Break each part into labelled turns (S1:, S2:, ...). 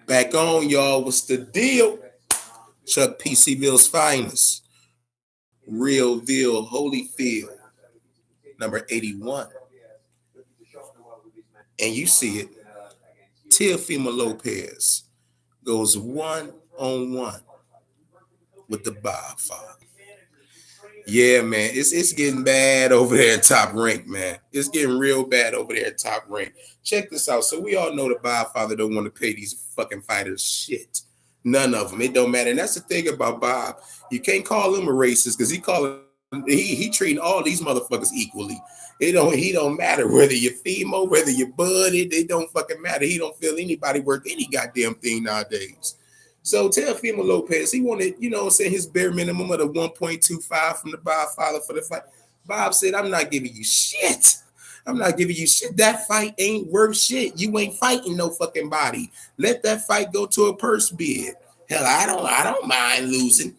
S1: Back on, y'all. What's the deal? Chuck P. C-Ville's finest. Real Ville, Holyfield, number 81. And you see it. Teofimo Lopez goes 1-on-1 with the BobFather. Yeah, man, it's getting bad over there at Top Rank, man. It's getting real bad over there at Top Rank. Check this out. So we all know the BobFather don't want to pay these fucking fighters shit. None of them. It don't matter. And that's the thing about Bob. You can't call him a racist because he treating all these motherfuckers equally. He don't matter whether you're female, whether you're bud. It don't fucking matter. He don't feel anybody worth any goddamn thing nowadays. So Teofimo Lopez, he wanted, his bare minimum of the 1.25 from the BobFather for the fight. Bob said, I'm not giving you shit. I'm not giving you shit. That fight ain't worth shit. You ain't fighting no fucking body. Let that fight go to a purse bid. Hell, I don't mind losing.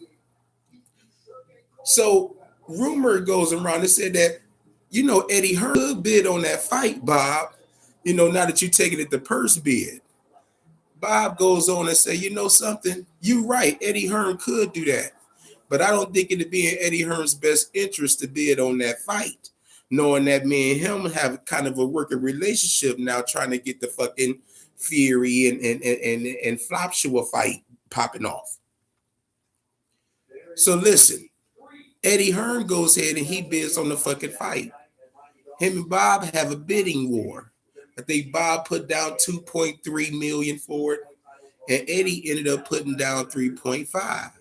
S1: So rumor goes around that said that, Eddie Hearn could bid on that fight, Bob. Now that you taking it to purse bid. Bob goes on and say, something? You right, Eddie Hearn could do that. But I don't think it'd be in Eddie Hearn's best interest to bid on that fight, knowing that me and him have kind of a working relationship now, trying to get the fucking Fury and Flopshua fight popping off. So listen, Eddie Hearn goes ahead and he bids on the fucking fight. Him and Bob have a bidding war. I think Bob put down 2.3 million for it, and Eddie ended up putting down 3.5.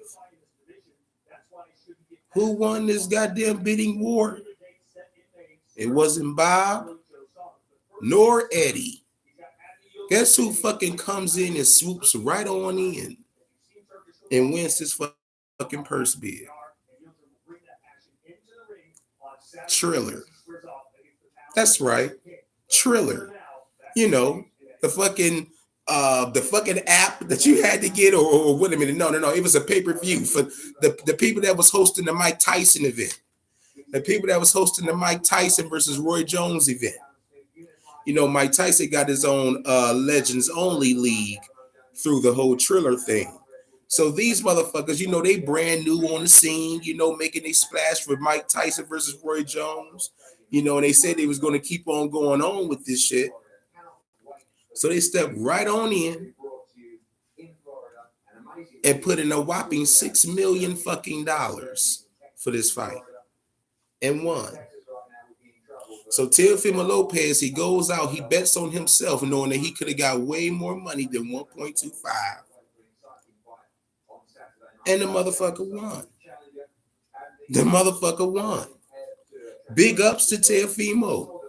S1: Who won this goddamn bidding war? It wasn't Bob nor Eddie. Guess who fucking comes in and swoops right on in and wins this fucking purse bid? Triller. That's right, Triller. The fucking app that you had to get, or wait a minute, no, it was a pay-per-view for the people that was hosting the Mike Tyson event, the people that was hosting the Mike Tyson versus Roy Jones event. Mike Tyson got his own Legends Only league through the whole Triller thing. So these motherfuckers, they brand new on the scene, making a splash for Mike Tyson versus Roy Jones. And they said they was going to keep on going on with this shit. So they stepped right on in and put in a whopping $6 million fucking dollars for this fight and won. So Teofimo Lopez, he goes out, he bets on himself, knowing that he could have got way more money than 1.25. And the motherfucker won. The motherfucker won. Big ups to Teofimo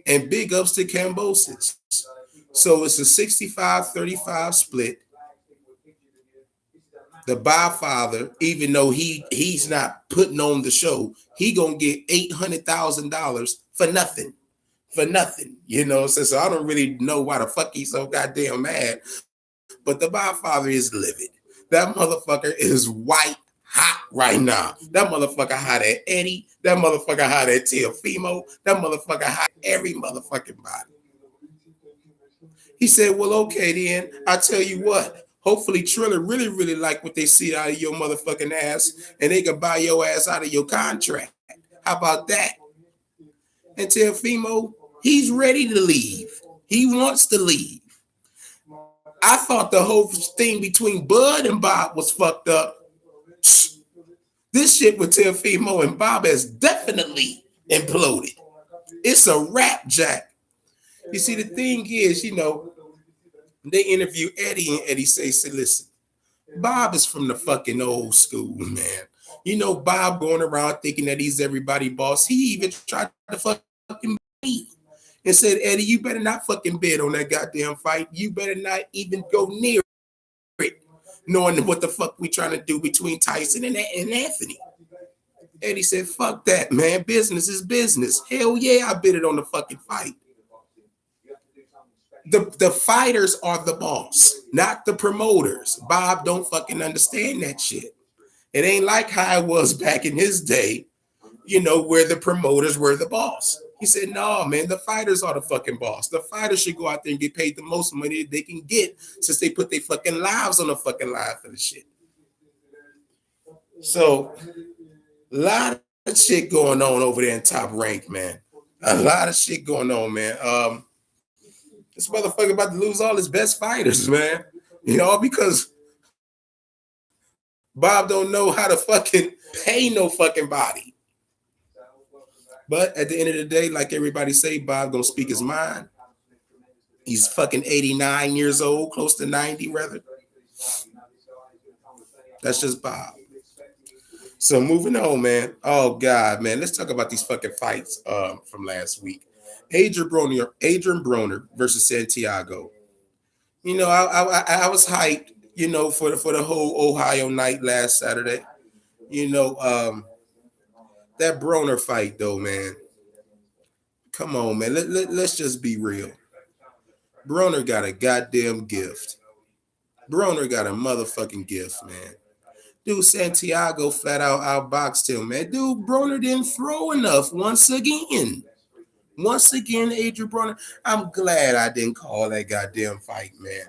S1: and big ups to Cambosis. So it's a 65-35 split. The BobFather, even though he's not putting on the show, he gonna get $800,000 for nothing. For nothing. So I don't really know why the fuck he's so goddamn mad. But the BobFather is livid. That motherfucker is white hot right now. That motherfucker hot at Eddie. That motherfucker hot at Teofimo. That motherfucker hot at every motherfucking body. He said, well, okay, then I tell you what. Hopefully Triller really, really like what they see out of your motherfucking ass, and they can buy your ass out of your contract. How about that? And Teofimo, he's ready to leave. He wants to leave. I thought the whole thing between Bud and Bob was fucked up. This shit with Teofimo and Bob has definitely imploded. It's a rap, Jack. You see, the thing is, they interview Eddie, and Eddie say, listen, Bob is from the fucking old school, man. Bob going around thinking that he's everybody boss. He even tried to fucking me and said, Eddie, you better not fucking bid on that goddamn fight. You better not even go near it, knowing what the fuck we trying to do between Tyson and Anthony. Eddie said, fuck that, man. Business is business. Hell yeah, I bid it on the fucking fight. The fighters are the boss, not the promoters. Bob don't fucking understand that shit. It ain't like how it was back in his day, where the promoters were the boss. He said, no, man, the fighters are the fucking boss. The fighters should go out there and get paid the most money they can get since they put their fucking lives on the fucking line for the shit. So, a lot of shit going on over there in Top Rank, man. A lot of shit going on, man. This motherfucker about to lose all his best fighters, man. You know, because Bob don't know how to fucking pay no fucking body. But at the end of the day, like everybody say, Bob gonna speak his mind. He's fucking 89 years old, close to 90 rather. That's just Bob. So moving on, man. Oh God, man. Let's talk about these fucking fights from last week. Adrian Broner versus Santiago. You know, I was hyped, you know, for the whole Ohio night last Saturday. You know, that Broner fight though, man. Come on, man. Let's just be real. Broner got a goddamn gift. Broner got a motherfucking gift, man. Dude, Santiago flat out outboxed him, man. Dude, Broner didn't throw enough once again. Once again, Adrian Broner. I'm glad I didn't call that goddamn fight, man.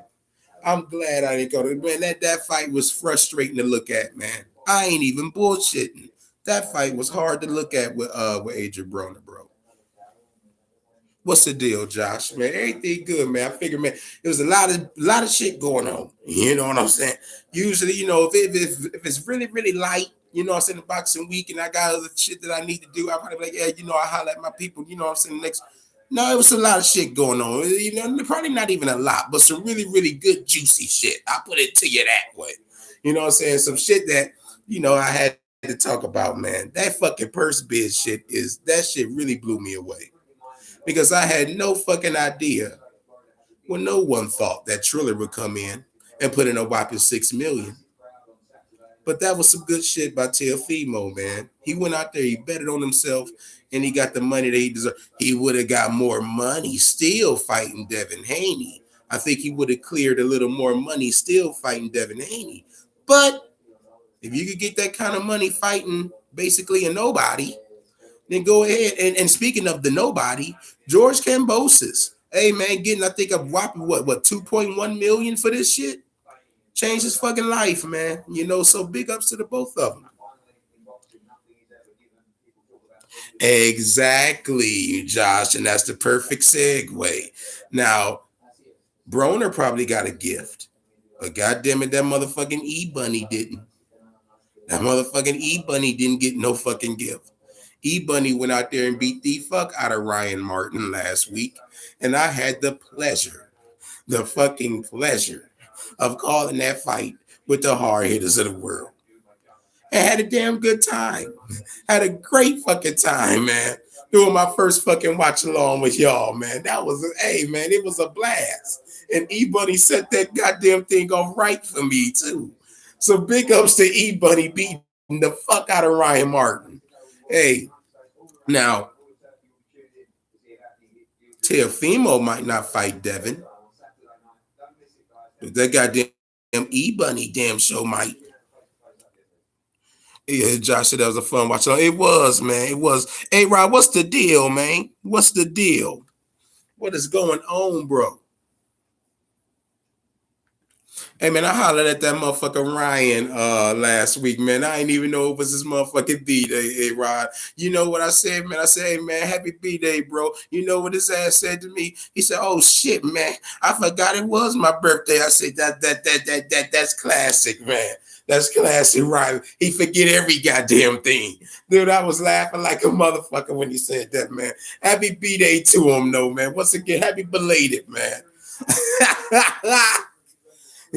S1: I'm glad I didn't call it. Man, that fight was frustrating to look at, man. I ain't even bullshitting. That fight was hard to look at with Adrian Broner, bro. What's the deal, Josh? Man, everything good, man. I figure, man, it was a lot of shit going on. You know what I'm saying? Usually, you know, if it's really, really light, you know what I'm saying, the boxing week, and I got other shit that I need to do, I probably be like, yeah, you know, I holler at my people, you know what I'm saying, next. No, it was a lot of shit going on. You know, probably not even a lot, but some really, really good, juicy shit. I'll put it to you that way. You know what I'm saying? Some shit that, you know, I had to talk about, man. That fucking purse bid shit really blew me away. Because I had no fucking idea. Well, no one thought that Triller would come in and put in a whopping $6 million. But that was some good shit by Teofimo, man. He went out there, he betted on himself, and he got the money that he deserved. He would have got more money still fighting Devin Haney. I think he would have cleared a little more money still fighting Devin Haney. But if you could get that kind of money fighting basically a nobody, then go ahead. And speaking of the nobody, George Kambosos, hey man, getting I think a whopping what 2.1 million for this shit, changed his fucking life, man. You know, so big ups to the both of them. Exactly, Josh, and that's the perfect segue. Now, Broner probably got a gift, but goddamn it, that motherfucking E Bunny didn't. That motherfucking E Bunny didn't get no fucking gift. E Bunny went out there and beat the fuck out of Ryan Martin last week. And I had the fucking pleasure of calling that fight with the hard hitters of the world. And had a damn good time. Had a great fucking time, man. Doing my first fucking watch along with y'all, man. Man, it was a blast. And E Bunny set that goddamn thing off right for me, too. So big ups to E Bunny beating the fuck out of Ryan Martin. Hey, now, Teofimo might not fight Devin, but that goddamn E Bunny damn show might. Yeah, Josh said that was a fun watch. It was, man. It was. Hey, Rob, what's the deal, man? What's the deal? What is going on, bro? Hey man, I hollered at that motherfucker Ryan last week, man. I didn't even know it was his motherfucking B-Day, hey Rod. You know what I said, man? I said, hey man, happy B-Day, bro. You know what his ass said to me? He said, oh shit, man. I forgot it was my birthday. I said, that's classic, man. That's classic, Ryan. He forget every goddamn thing. Dude, I was laughing like a motherfucker when he said that, man. Happy B-Day to him, though, man. Once again, happy belated, man.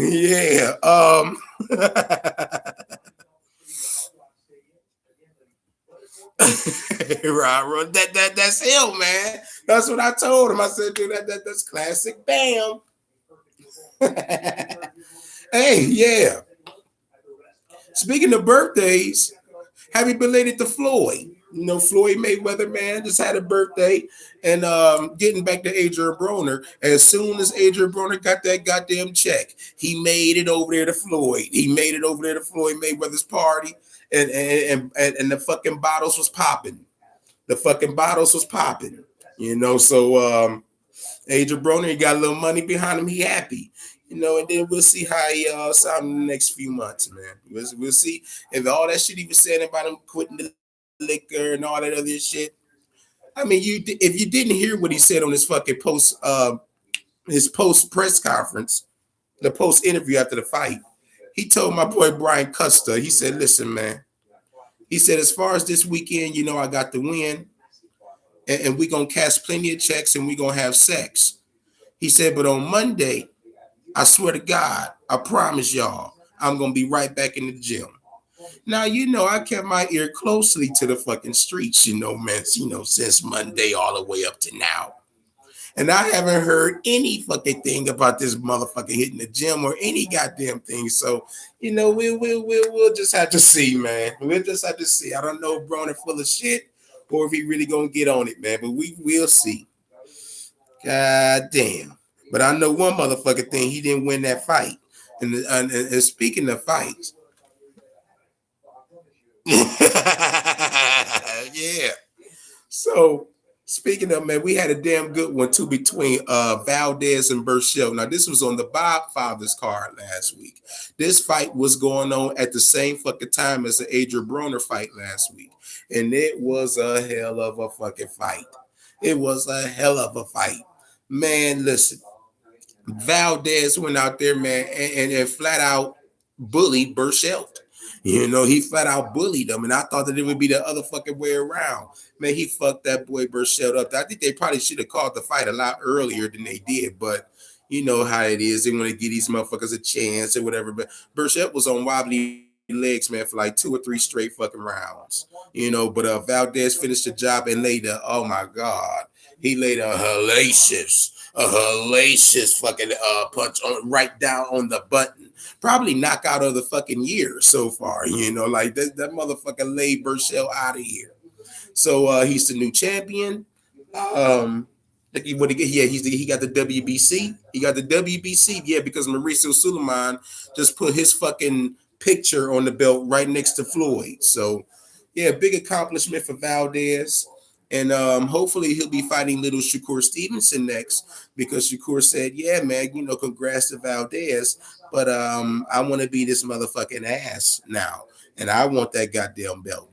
S1: Yeah. Right, that's him, man. That's what I told him. I said, dude, that's classic. Bam. Hey, yeah. Speaking of birthdays, happy belated to Floyd. You know, Floyd Mayweather, man, just had a birthday. And getting back to Adrian Broner, as soon as Adrian Broner got that goddamn check, he made it over there to Floyd. He made it over there to Floyd Mayweather's party. And the fucking bottles was popping. The fucking bottles was popping. So Adrian Broner, he got a little money behind him. He happy. And then we'll see how he sound in the next few months, man. We'll see if all that shit he was saying about him quitting the liquor and all that other shit. I mean, if you didn't hear what he said on his fucking post press conference, the post interview after the fight, he told my boy Brian Custer, he said, "Listen, man," he said, "as far as this weekend, I got the win, and we gonna cash plenty of checks, and we gonna have sex." He said, "But on Monday, I swear to God, I promise y'all, I'm gonna be right back in the gym." Now, I kept my ear closely to the fucking streets, man, since Monday all the way up to now. And I haven't heard any fucking thing about this motherfucker hitting the gym or any goddamn thing. So, we'll just have to see, man. We'll just have to see. I don't know if Broner full of shit or if he really gonna get on it, man. But we will see. God damn. But I know one motherfucker thing, he didn't win that fight. And speaking of fights, yeah. So speaking of, man, we had a damn good one too between Valdez and Burchell. Now this was on the BobFather's card last week. This fight was going on at the same fucking time as the Adrian Broner fight last week, and it was a hell of a fucking fight. It was a hell of a fight, man. Listen, Valdez went out there, man, and flat out bullied Burchell. He flat out bullied him, and I thought that it would be the other fucking way around. Man, he fucked that boy Burchell up. I think they probably should have called the fight a lot earlier than they did, but you know how it is. They want to give these motherfuckers a chance or whatever. But Burchell was on wobbly legs, man, for like 2 or 3 straight fucking rounds. But Valdez finished the job and laid oh my God, he laid a hellacious fucking punch on right down on the button. Probably knockout of the fucking year so far. Like that motherfucker laid Burchell out of here. So he's the new champion. He got the WBC. He got the WBC, yeah, because Mauricio Suleiman just put his fucking picture on the belt right next to Floyd. So yeah, big accomplishment for Valdez. And hopefully he'll be fighting little Shakur Stevenson next, because Shakur said, "Yeah, man, congrats to Valdez, but I want to be this motherfucking ass now, and I want that goddamn belt."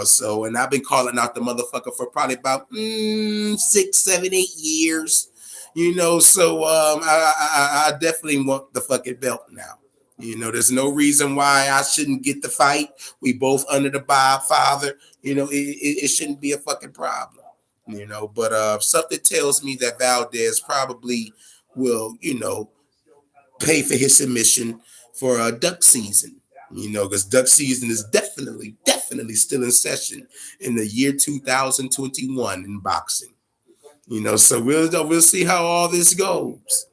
S1: So, and I've been calling out the motherfucker for probably about 6, 7, 8 years. So I definitely want the fucking belt now. There's no reason why I shouldn't get the fight. We both under the BobFather. It shouldn't be a fucking problem. But something tells me that Valdez probably will, pay for his submission for duck season. Because duck season is definitely still in session in the year 2021 in boxing. So we'll see how all this goes.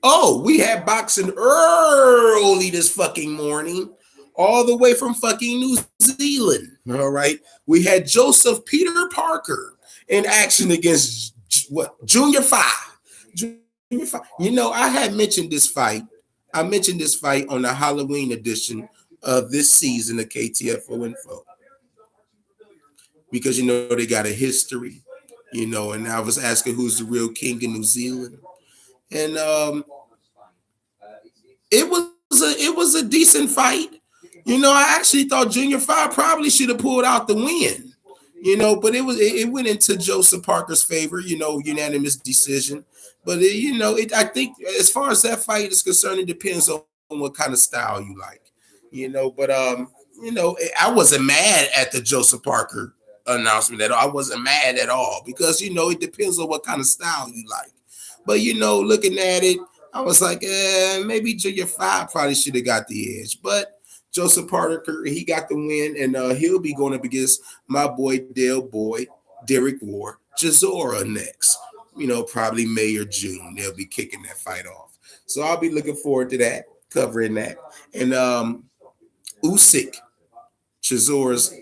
S1: Oh, we had boxing early this fucking morning, all the way from fucking New Zealand. All right. We had Joseph Peter Parker in action against Junior Five. Junior Five. I had mentioned this fight. I mentioned this fight on the Halloween edition of this season of KTFO Info. Because they got a history, and I was asking who's the real king in New Zealand. And it was a decent fight. I actually thought Junior Five probably should have pulled out the win. But it went into Joseph Parker's favor. Unanimous decision. But I think as far as that fight is concerned, it depends on what kind of style you like. But I wasn't mad at the Joseph Parker announcement at all. I wasn't mad at all, because it depends on what kind of style you like. But looking at it, I was like, maybe Junior Five probably should have got the edge. But Joseph Parker, he got the win, and he'll be going up against my boy Derek War Chisora next. Probably May or June. They'll be kicking that fight off. So I'll be looking forward to that, covering that. And Usyk, Chisora's,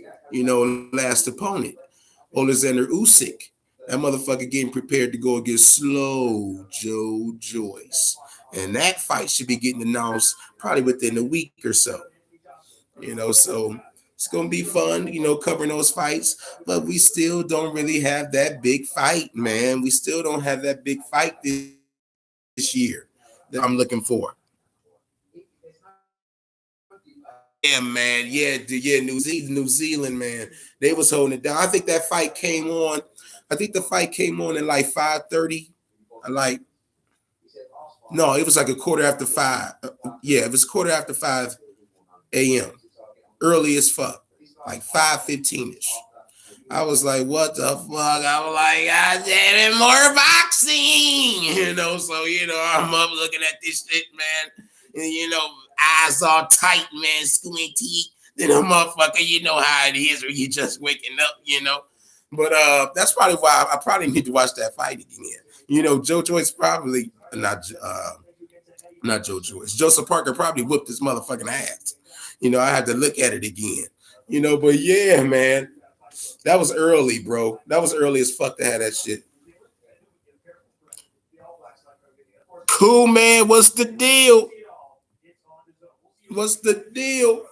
S1: last opponent, Alexander Usyk. That motherfucker getting prepared to go against Slow Joe Joyce. And that fight should be getting announced probably within a week or so. So It's gonna be fun, covering those fights. But we still don't really have that big fight, man. We still don't have that big fight this year that I'm looking for. Yeah, man. Yeah. New Zealand, man. They was holding it down. I think that fight came on. I think the fight came on at like 5:30. Like, no, it was like a quarter after five. Yeah, it was quarter after 5 a.m. Early as fuck, like 5:15 ish. I was like, what the fuck? I was like, God damn it, more boxing. So I'm up looking at this shit, man. And eyes all tight, man, squinty. Then a motherfucker, you know how it is when you just waking up. But that's probably why I probably need to watch that fight again. Joe Joyce probably not Joe Joyce. Joseph Parker probably whooped his motherfucking ass. I had to look at it again. But yeah, man. That was early, bro. That was early as fuck to have that shit. Cool, man. What's the deal? What's the deal?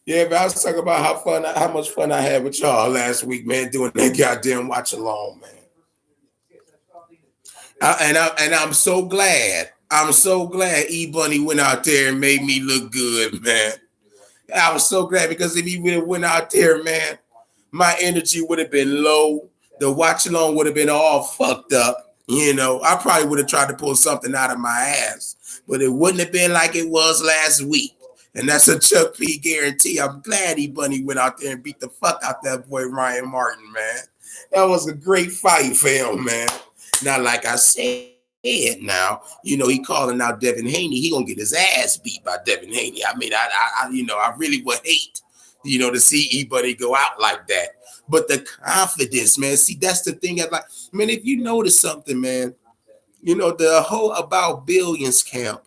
S1: Yeah, but I was talking about how much fun I had with y'all last week, man, doing that goddamn watch along, man. I'm so glad. I'm so glad E Bunny went out there and made me look good, man. I was so glad because if he would have went out there, man, my energy would have been low. The watch along would have been all fucked up. I probably would have tried to pull something out of my ass, but it wouldn't have been like it was last week. And that's a Chuck P guarantee. I'm glad E Bunny went out there and beat the fuck out that boy Ryan Martin, man. That was a great fight for him, man. Now, like I said, now, he calling out Devin Haney. He gonna get his ass beat by Devin Haney. I mean, I really would hate, to see E-Buddy go out like that. But the confidence, man. See, that's the thing. Man, if you notice something, man, the whole About Billions camp,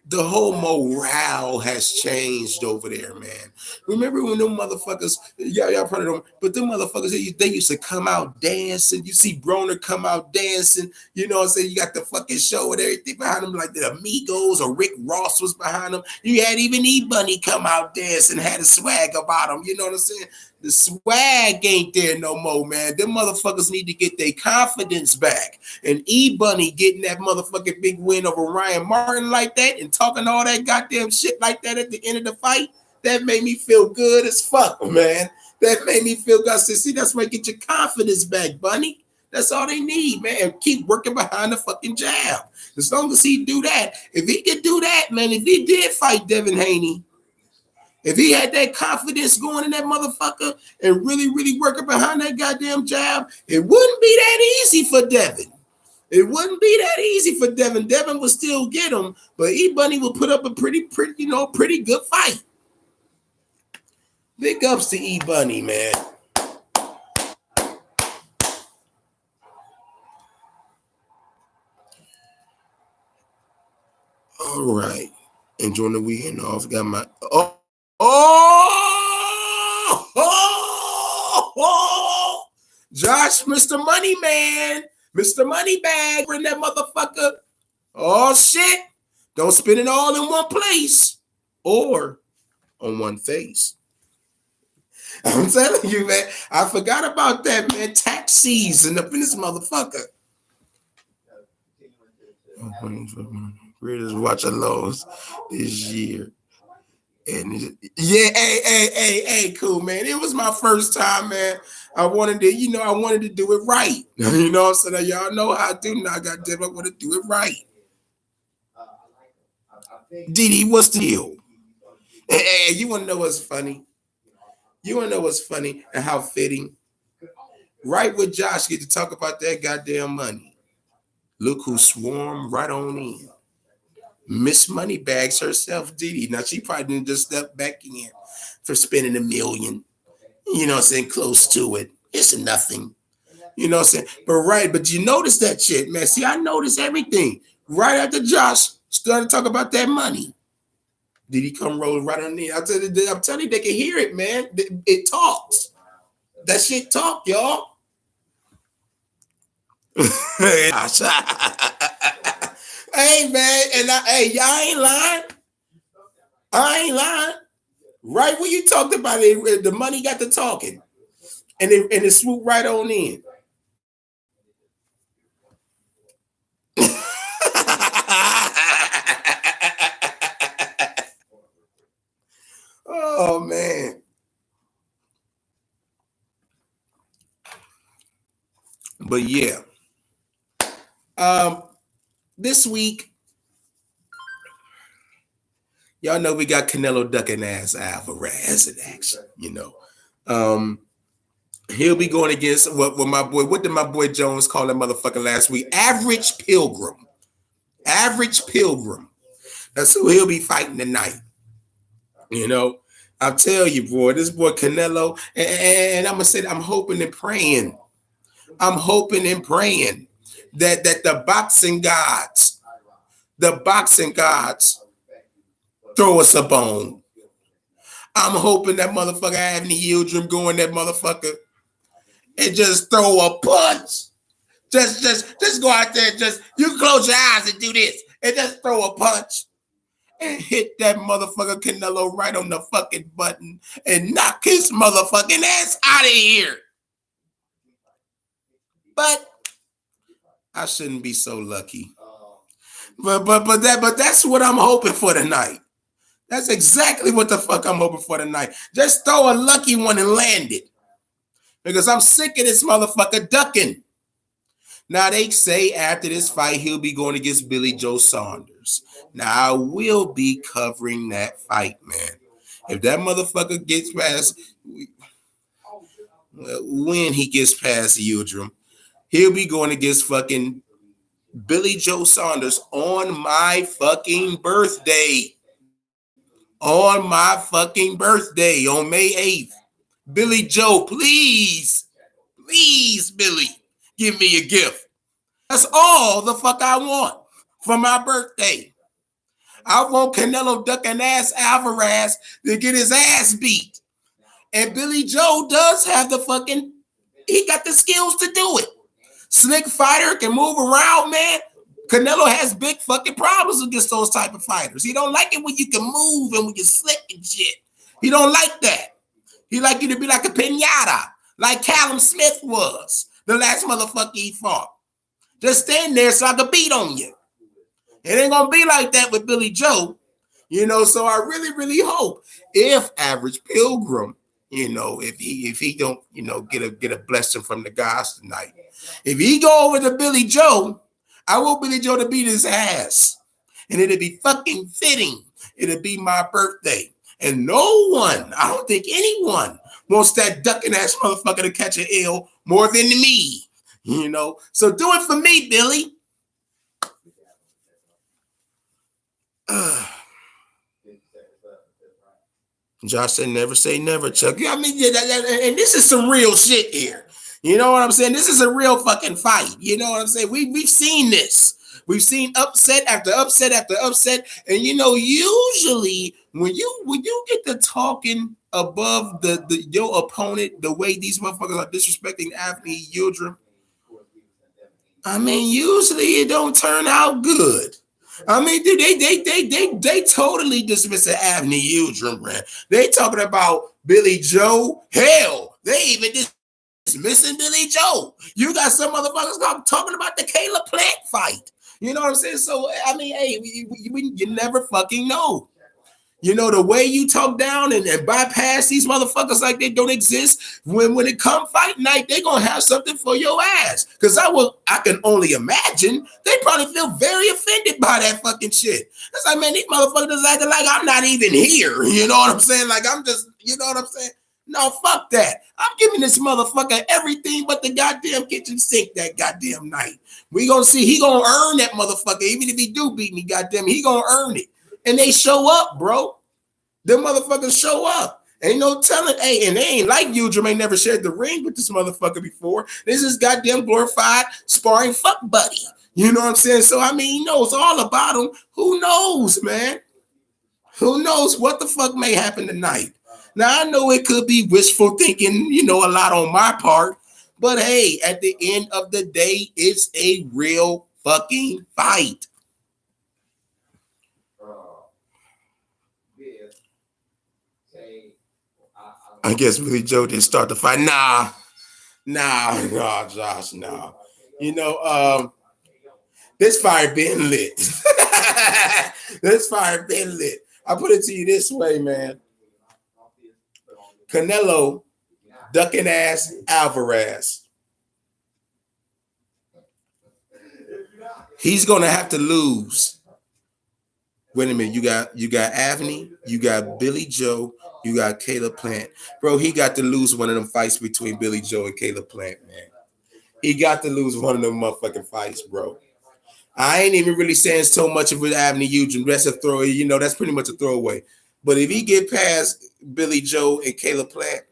S1: the whole morale has changed over there, man. Remember when them motherfuckers, y'all heard of them, but them motherfuckers, they used to come out dancing. You see Broner come out dancing, what I'm saying? You got the fucking show and everything behind them, like the Amigos or Rick Ross was behind them. You had even E-Bunny come out dancing, had a swag about them, you know what I'm saying? The swag ain't there no more, man. Them motherfuckers need to get their confidence back. And E-Bunny getting that motherfucking big win over Ryan Martin like that and talking all that goddamn shit like that at the end of the fight, that made me feel good as fuck, man. That made me feel good. I said, see, that's why you get your confidence back, Bunny. That's all they need, man. And keep working behind the fucking jab. As long as he do that, if he could do that, man, if he did fight Devin Haney, if he had that confidence going in that motherfucker and really, really working behind that goddamn jab, it wouldn't be that easy for Devin. It wouldn't be that easy for Devin. Devin would still get him, but E-Bunny would put up a pretty good fight. Big ups to E-Bunny, man. All right. Enjoying the weekend off. Got my Josh, Mr. Money Man, Mr. Moneybag, in that motherfucker. Oh shit! Don't spend it all in one place or on one face. I'm telling you, man. I forgot about that, man. Tax season up in this motherfucker. Greatest watch alongs this year. And yeah, hey, cool, man. It was my first time, man. I wanted to do it right. So that y'all know how I do now. I want to do it right. Didi, what's the deal? Hey, you want to know what's funny? You want to know what's funny and how fitting? Right with Josh get to talk about that goddamn money. Look who swarmed right on in. Miss Moneybags herself, Didi. Now she probably didn't just step back in for spending $1 million. Close to it. It's nothing. But you notice that shit, man. See, I noticed everything. Right after Josh started talking about that money. Did he come rolling right on in? I'm telling you, they can hear it, man. It talks. That shit talk, y'all. Hey, man, and y'all ain't lying. I ain't lying. Right when you talked about it, the money got to talking, and it swooped right on in. Oh man. But yeah. This week, y'all know we got Canelo ducking ass Alvarez in action, you know. He'll be going against what did my boy Jones call that motherfucker last week? Average Pilgrim. Average Pilgrim. That's who he'll be fighting tonight. You know, I'll tell you, boy, this boy Canelo, and I'm gonna say I'm hoping and praying. I'm hoping and praying that the boxing gods throw us a bone. I'm hoping that motherfucker Anthony Yildirim go in that motherfucker and just throw a punch. Just go out there, just you close your eyes and do this, and just throw a punch and hit that motherfucker Canelo right on the fucking button and knock his motherfucking ass out of here. But I shouldn't be so lucky. But that's what I'm hoping for tonight. That's exactly what the fuck I'm hoping for tonight. Just throw a lucky one and land it. Because I'm sick of this motherfucker ducking. Now they say after this fight, he'll be going against Billy Joe Saunders. Now I will be covering that fight, man. If that motherfucker gets past, when he gets past Yildirim, he'll be going against fucking Billy Joe Saunders on my fucking birthday. On my fucking birthday on May 8th. Billy Joe, please, Billy, give me a gift. That's all the fuck I want for my birthday. I want Canelo ducking ass Alvarez to get his ass beat. And Billy Joe does have he got the skills to do it. Slick fighter, can move around, man. Canelo has big fucking problems against those type of fighters. He don't like it when you can move and when you're slick and shit. He don't like that. He like you to be like a pinata, like Callum Smith was the last motherfucker he fought. Just stand there so I can beat on you. It ain't gonna be like that with Billy Joe, you know. So I really, really hope if Average Pilgrim, you know, if he don't, you know, get a blessing from the gods tonight, if he go over to Billy Joe, I want Billy Joe to beat his ass, and it'll be fucking fitting. It'll be my birthday, and no one, I don't think anyone wants that ducking ass motherfucker to catch an L more than me. You know, so do it for me, Billy. Josh said, never say never, Chuck. I mean, and this is some real shit here. You know what I'm saying? This is a real fucking fight. You know what I'm saying? We've seen this. We've seen upset after upset after upset. And, you know, usually when you get to talking above your opponent, the way these motherfuckers are disrespecting Anthony Yildirim, I mean, usually it don't turn out good. I mean, dude, they totally dismiss Anthony Yildirim, man. They talking about Billy Joe. Hell, they even dismissing Billy Joe. You got some motherfuckers talking about the Caleb Plant fight. You know what I'm saying? So, I mean, hey, you never fucking know. You know, the way you talk down and bypass these motherfuckers like they don't exist, when it come fight night, they gonna have something for your ass. Because I can only imagine they probably feel very offended by that fucking shit. It's like, man, these motherfuckers acting like I'm not even here. You know what I'm saying? Like I'm just, you know what I'm saying? No, fuck that. I'm giving this motherfucker everything but the goddamn kitchen sink that goddamn night. We gonna see, he gonna earn that motherfucker. Even if he do beat me, goddamn, he gonna earn it. And they show up, bro. Them motherfuckers show up. Ain't no telling. Hey, and they ain't like Yildirim, ain't never shared the ring with this motherfucker before. This is goddamn glorified sparring fuck buddy. You know what I'm saying? So, I mean, he knows all about him. Who knows, man? Who knows what the fuck may happen tonight? Now, I know it could be wishful thinking, you know, a lot on my part. But, hey, at the end of the day, it's a real fucking fight. I guess Billy Joe didn't start the fight. Nah, Josh, nah. You know, this fire been lit. This fire been lit. I put it to you this way, man. Canelo ducking ass Alvarez. He's gonna have to lose. Wait a minute, you got Avni, you got Billy Joe, you got Caleb Plant. Bro, he got to lose one of them fights between Billy Joe and Caleb Plant, man. He got to lose one of them motherfucking fights, bro. I ain't even really saying so much of it Avni Eugene. That's a throw, that's pretty much a throwaway. But if he get past Billy Joe and Caleb Plant,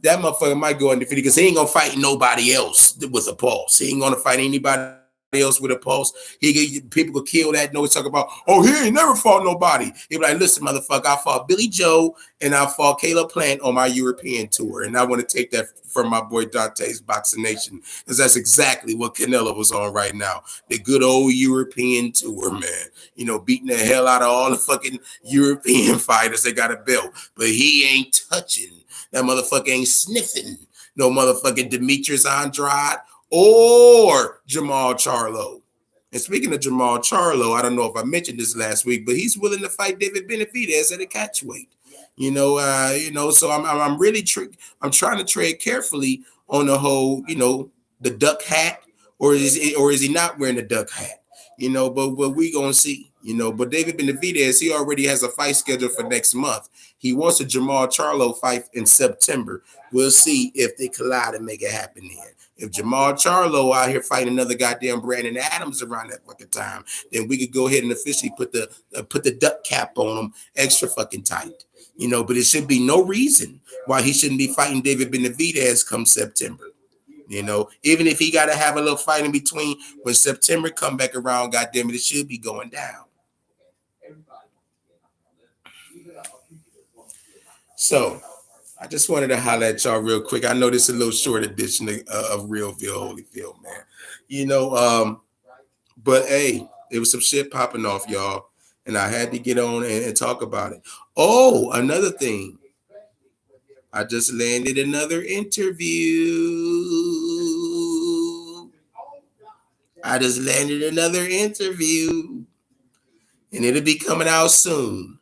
S1: that motherfucker might go undefeated because he ain't gonna fight nobody else with a pulse. He ain't gonna fight anybody else with a pulse. People could kill that noise talk about, oh, he ain't never fought nobody. He be like, listen, motherfucker, I fought Billy Joe and I fought Caleb Plant on my European tour. And I want to take that from my boy Dante's Boxing Nation, because that's exactly what Canelo was on right now. The good old European tour, man. Beating the hell out of all the fucking European fighters that got a belt. But he ain't touching. That motherfucker ain't sniffing no motherfucking Demetrius Andrade or Jamal Charlo. And speaking of Jamal Charlo, I don't know if I mentioned this last week, but he's willing to fight David Benavidez at a catchweight. So I'm really I'm trying to tread carefully on the whole, the duck hat, or is he not wearing the duck hat? But we gonna see. But David Benavidez, he already has a fight scheduled for next month. He wants a Jamal Charlo fight in September. We'll see if they collide and make it happen then. If Jamal Charlo out here fighting another goddamn Brandon Adams around that fucking time, then we could go ahead and officially put the duck cap on him extra fucking tight. But it should be no reason why he shouldn't be fighting David Benavidez come September. Even if he got to have a little fight in between, when September come back around, goddamn it should be going down. So I just wanted to holler at y'all real quick. I know this is a little short edition of Realville Holyfield, man. But hey, there was some shit popping off, y'all, and I had to get on and talk about it. Oh, another thing. I just landed another interview. And it'll be coming out soon.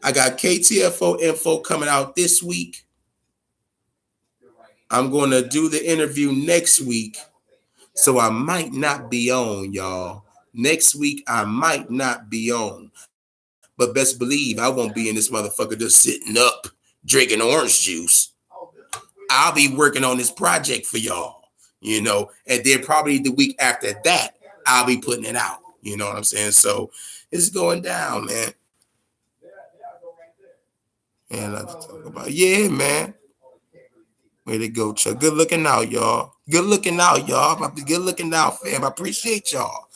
S1: I got KTFO info coming out this week. I'm going to do the interview next week. So I might not be on, y'all. Next week, I might not be on. But best believe I won't be in this motherfucker just sitting up, drinking orange juice. I'll be working on this project for y'all, and then probably the week after that, I'll be putting it out. You know what I'm saying? So it's going down, man. And let's talk about, yeah, man. Way to go, Chuck. Good looking out, y'all. Good looking out, fam. I appreciate y'all.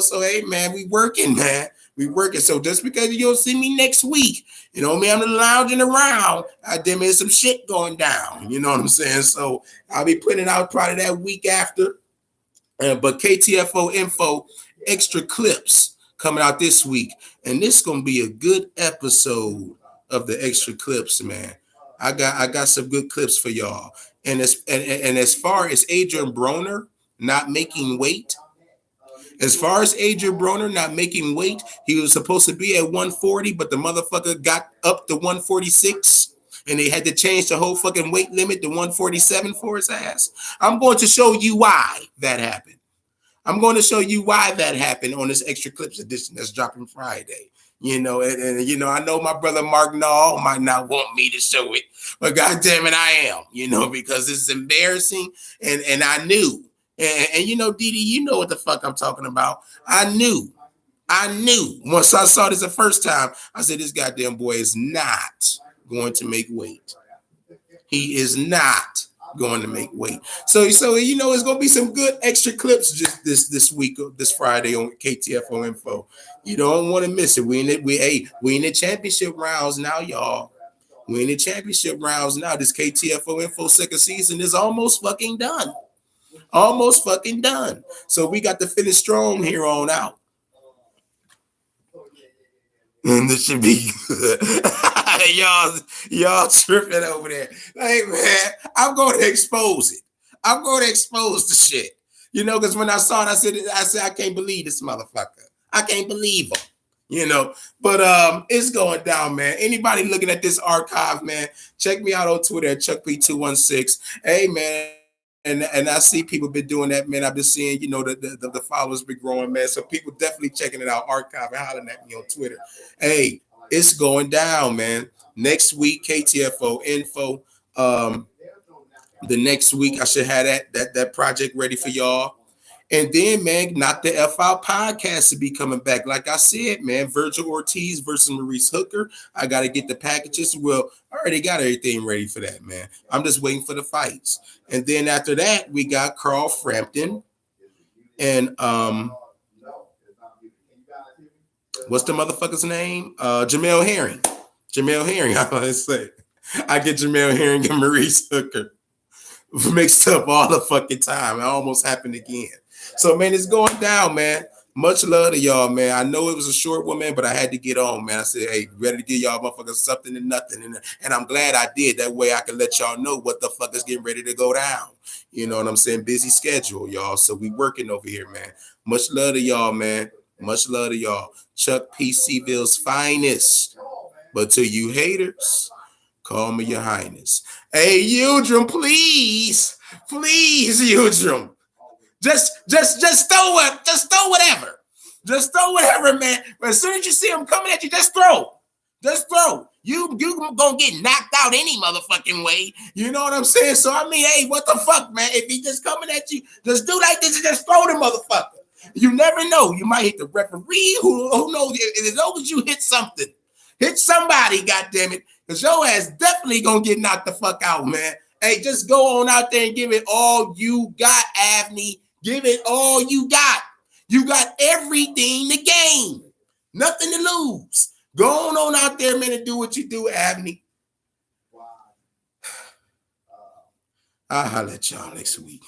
S1: So hey, man, we working, man. We working. So just because you don't see me next week, I'm lounging around. Damn, there's some shit going down. You know what I'm saying? So I'll be putting it out probably that week after. But KTFO info, extra clips coming out this week. And this is gonna be a good episode of the extra clips, man. I got some good clips for y'all. And as far as Adrian Broner not making weight, he was supposed to be at 140, but the motherfucker got up to 146, and they had to change the whole fucking weight limit to 147 for his ass. I'm going to show you why that happened. I'm going to show you why that happened on this extra clips edition that's dropping Friday. And I know my brother Mark Nall might not want me to show it, but goddamn it, I am, because this is embarrassing, and I knew. And Didi, you know what the fuck I'm talking about. I knew. Once I saw this the first time, I said, this goddamn boy is not going to make weight. He is not going to make weight. So it's going to be some good extra clips just this week, this Friday on KTFO info. You don't want to miss it. We in the championship rounds now, y'all. We in the championship rounds now. This KTFO info second season is almost fucking done. So we got to finish strong here on out. And this should be good. y'all tripping over there. Hey man, I'm going to expose it. I'm going to expose the shit. You know, because when I saw it, I said, I can't believe this motherfucker. I can't believe him. You know, but it's going down, man. Anybody looking at this archive, man, check me out on Twitter at ChuckP216. Hey man, and I see people been doing that, man. I've been seeing, you know, the followers be growing, man. So people definitely checking it out, archive and hollering at me on Twitter. Hey, it's going down, man. Next week, KTFO info. The next week I should have that project ready for y'all. And then, man, Knock the F Out podcast to be coming back. Like I said, man, Virgil Ortiz versus Maurice Hooker. I got to get the packages. Well, I already got everything ready for that, man. I'm just waiting for the fights. And then after that, we got Carl Frampton and what's the motherfucker's name? Jamel Herring. Jamel Herring, I want to say. I get Jamel Herring and Maurice Hooker mixed up all the fucking time. It almost happened again. So, man, it's going down, man. Much love to y'all, man. I know it was a short one, man, but I had to get on, man. I said, hey, ready to give y'all motherfuckers something and nothing. And I'm glad I did. That way I can let y'all know what the fuck is getting ready to go down. You know what I'm saying? Busy schedule, y'all. So we working over here, man. Much love to y'all, man. Much love to y'all. Chuck P. C-Ville's finest. But to you haters, call me your highness. Hey, Eudrum, please. Please, Eudrum. Just throw it. Just throw whatever. Just throw whatever, man. But as soon as you see them coming at you, just throw. Just throw. You gonna get knocked out any motherfucking way. You know what I'm saying? So I mean, hey, what the fuck, man? If he just coming at you, just do like this and just throw the motherfucker. You never know. You might hit the referee. Who knows? As long as you hit something, hit somebody. Goddamn it, because your ass definitely gonna get knocked the fuck out, man. Hey, just go on out there and give it all you got, Avni. Give it all you got. You got everything to gain. Nothing to lose. Go on out there, man, and do what you do, Avni. I'll holler at y'all next week.